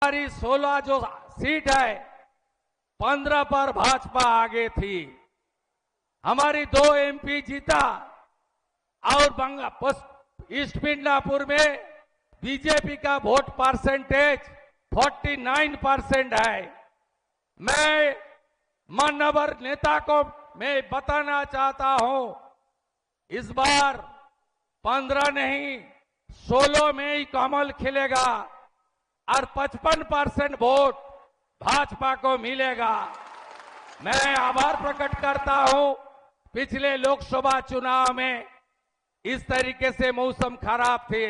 हमारी 16 जो सीट है 15 पर भाजपा आगे थी। हमारी 2 एमपी जीता और ईस्ट मिदनापुर में बीजेपी का वोट परसेंटेज 49% है। मैं मानवर नेता को मैं बताना चाहता हूं, इस बार 15 नहीं 16 में ही कमल खिलेगा और 55% वोट भाजपा को मिलेगा। मैं आभार प्रकट करता हूं, पिछले लोकसभा चुनाव में इस तरीके से मौसम खराब थे,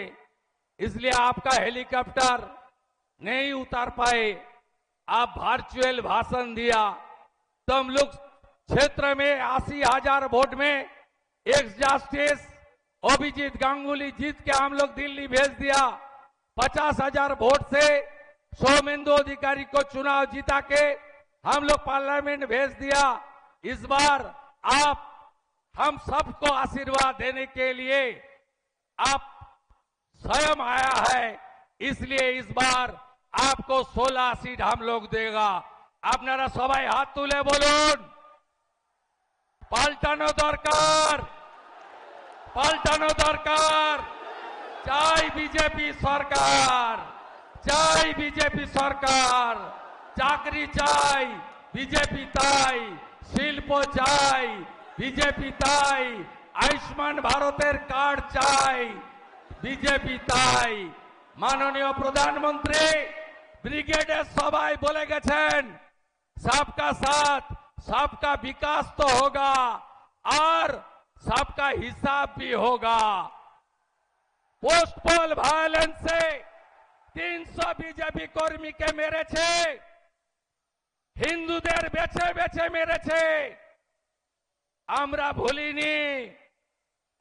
इसलिए आपका हेलीकॉप्टर नहीं उतार पाए, आप वर्चुअल भाषण दिया तो हम लोग क्षेत्र में 80,000 वोट में एक्स जस्टिस अभिजीत गांगुली जीत के हम लोग दिल्ली भेज दिया। 50,000 वोट से सौमेंदु अधिकारी को चुनाव जीता के हम लोग पार्लियामेंट भेज दिया। इस बार आप हम सबको आशीर्वाद देने के लिए आप स्वयं आया है, इसलिए इस बार आपको 16 सीट हम लोग देगा। আপনারা সবাই হাত তুলে বলুন পাল্টানো দরকার, পাল্টানো দরকার। চাই বিজেপি সরকার, চাই বিজেপি সরকার। চাকরি চাই বিজেপি তাই, শিল্প চাই বিজেপি তাই, আয়ুষ্মান ভারতের কার্ড চাই বিজেপি তাই। মাননীয় প্রধানমন্ত্রী ব্রিগেডের সবাই বলে গেছেন सबका साथ सबका विकास तो होगा और सबका हिसाब भी होगा। पोस्ट पोल वायलेंस से 300 बीजेपी कर्मी के मेरेছে, হিন্দুদের বেছে বেছে মেরেছে। আমরা ভুলিনি,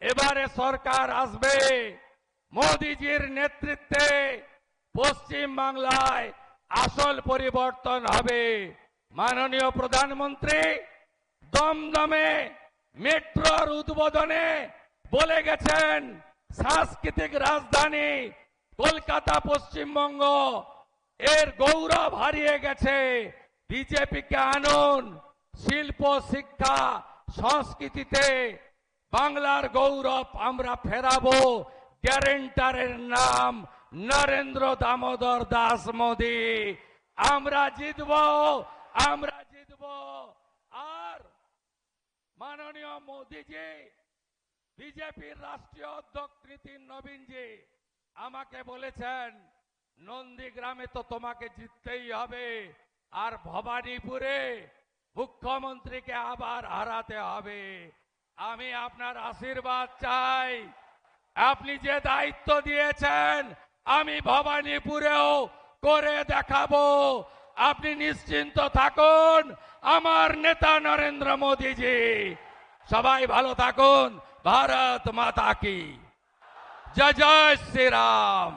এবারে সরকার আসবে মোদিজির নেতৃত্বে, পশ্চিম বাংলায় আসল পরিবর্তন হবে। মাননীয় প্রধানমন্ত্রী দমদমে মেট্রোর উদ্বোধনে বলে গেছেন সাংস্কৃতিক রাজধানী কলকাতা পশ্চিমবঙ্গ এর গৌরব হারিয়ে গেছে। বিজেপিকে আনুন, শিল্প শিক্ষা সংস্কৃতিতে বাংলার গৌরব আমরা ফেরাবো। গ্যারেন্টারের নাম নরেন্দ্র দামোদর দাস মোদী। আমরা জিতবো, আমরা জিতবো। আর মাননীয় মোদীজি, বিজেপির রাষ্ট্রীয় অধ্যক্ষ নীতিন নবীনজি আমাকে বলেছেন নন্দীগ্রামে তো তোমাকে জিততেই হবে, আর ভবানীপুরে মুখ্যমন্ত্রীকে আবার হারাতে হবে। আমি আপনার আশীর্বাদ চাই। আপনি যে দায়িত্ব দিয়েছেন আমি ভবানীপুরেও করে দেখাবো। আপনি নিশ্চিন্ত থাকুন, আমার নেতা নরেন্দ্র মোদীজি। সবাই ভালো থাকুন। ভারত মাতা কি জয়, জয় শ্রী রাম।